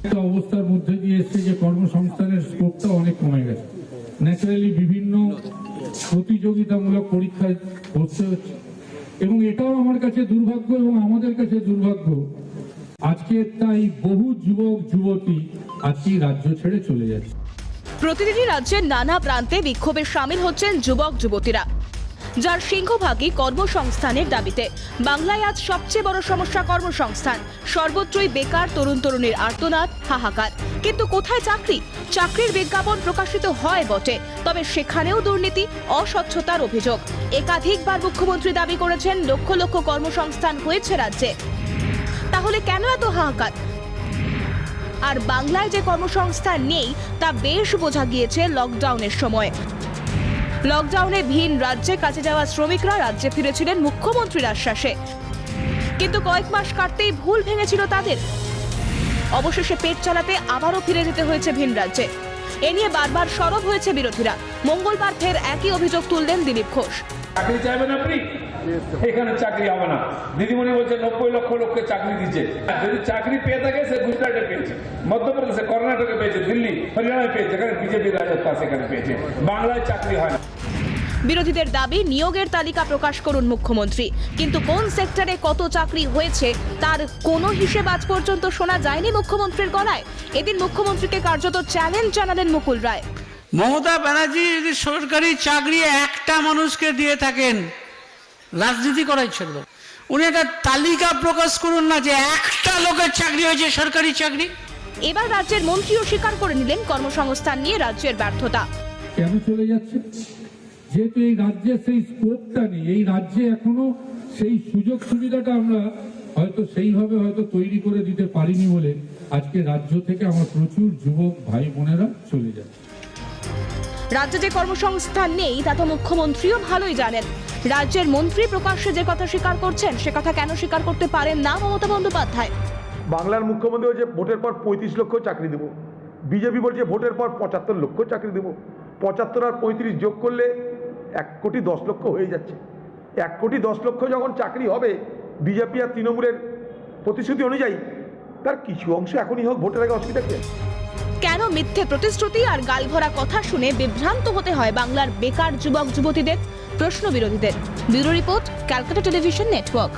অবস্থার মধ্যে দিয়ে এসছে যে কর্মসংস্থানের স্কোপটা অনেক কমে গেছে। ন্যাচারালি বিভিন্ন প্রতিযোগিতামূলক পরীক্ষায় বসতে হচ্ছে, এবং এটাও আমার কাছে দুর্ভাগ্য এবং আমাদের কাছে দুর্ভাগ্য। আজকে তাই বহু যুবক যুবতী আজকে রাজ্য ছেড়ে চলে যাচ্ছে। প্রতিদিনই রাজ্যের নানা প্রান্তে বিক্ষোভে সামিল হচ্ছেন যুবক যুবতীরা, যার সিংহভাগই কর্মসংস্থানের দাবিতে। বাংলায় আজ সবচেয়ে বড় সমস্যা কর্মসংস্থান। সর্বত্রই বেকার তরুণ তরুণীর আর্তনাদ, হাহাকার। কিন্তু কোথায় চাকরি? চাকরির বিজ্ঞাপন প্রকাশিত হয় বটে, তবে সেখানেও দুর্নীতি, অস্বচ্ছতার অভিযোগ। একাধিকবার মুখ্যমন্ত্রী দাবি করেছেন লক্ষ লক্ষ কর্মসংস্থান হয়েছে রাজ্যে। তাহলে কেন এত হাহাকার? আর বাংলায় যে কর্মসংস্থান নেই তা বেশ বোঝা গিয়েছে লকডাউনের সময়। লকডাউনে ভিন রাজ্যে কাজে যাওয়া শ্রমিকরা রাজ্যে ফিরেছিলেন মুখ্যমন্ত্রীর আশ্বাসে, কিন্তু কয়েক মাস কাটতেই ভুল ভেঙেছিল তাদের। অবশেষে পেট চালাতে আবারও ফিরে যেতে হয়েছে ভিন রাজ্যে। এ নিয়ে বারবার সরব হয়েছে বিরোধীরা। মঙ্গলবার ফের একই অভিযোগ তুললেন দিলীপ ঘোষ। চাকরি চাইবেন আপনি? এখানে চাকরি হবে না। দিদিমণি বলছে 90 লক্ষ লোককে চাকরি দিচ্ছে। যদি চাকরি পেয়ে থাকে সে গুজরাটে পেয়েছে, মধ্যপ্রদেশে, কর্ণাটকে পেয়েছে, দিল্লি, হরিয়ানায় পেয়েছে, এখানে বিজেপি রাজত্ব সেখানে পেয়েছে। বাংলায় চাকরি হয় না। বিরোধীদের দাবি নিয়োগের তালিকা প্রকাশ করুন মুখ্যমন্ত্রী, কিন্তু কোন সেক্টরে কত চাকরি হয়েছে তার কোনো হিসেব আজ পর্যন্ত শোনা যায়নি মুখ্যমন্ত্রীর গলায়। এদিন মুখ্যমন্ত্রীকে কার্যত চ্যালেঞ্জ জানালেন মুকুল রায়। মমতা ব্যানার্জি যদি সরকারি চাকরি একটা মানুষকে দিয়ে থাকেন, রাজনীতি করাই ছিল। উনি একটা তালিকা প্রকাশ করুন না যে একটা লোকের চাকরি হয়েছে সরকারি চাকরি। এবার রাজ্যের মন্ত্রীও স্বীকার করে নিলেন কর্মসংস্থান নিয়ে রাজ্যের ব্যর্থতা। কেন চলে যাচ্ছে? যেহেতু এই রাজ্যে সেই স্কোপটা নেই, এই রাজ্যে এখনো সেই সুযোগ সুবিধাটা আমরা হয়তো সেইভাবে হয়তো তৈরি করে দিতে পারিনি বলে আজকে রাজ্য থেকে আমার প্রচুর যুবক ভাই বোনেরা চলে যাচ্ছে। রাজ্যে যে কর্মসংস্থান নেই তা তো মুখ্যমন্ত্রীও ভালোই জানেন। রাজ্যের মন্ত্রী প্রকাশ্যে যে কথা স্বীকার করছেন সে কথা কেন স্বীকার করতে পারেন না মমতা বন্দ্যোপাধ্যায়? বাংলার মুখ্যমন্ত্রী বলছে ভোটের পর 35 লক্ষ চাকরি দেবো, বিজেপি বলছে ভোটের পর 75 লক্ষ চাকরি দেবো। 75 আর 35 যোগ করলে 1,10,00,000 হয়ে যাচ্ছে। 1,10,00,000 যখন চাকরি হবে বিজেপি আর তৃণমূলের প্রতিশ্রুতি অনুযায়ী, তার কিছু অংশ এখনই হোক, ভোটের আগে অসুবিধা কি? কেন মিথ্যে প্রতিশ্রুতি আর গালভরা কথা শুনে বিভ্রান্ত হতে হয় বাংলার বেকার যুবক যুবতীদের? প্রশ্ন বিরোধীদের। Bureau report, Calcutta television network.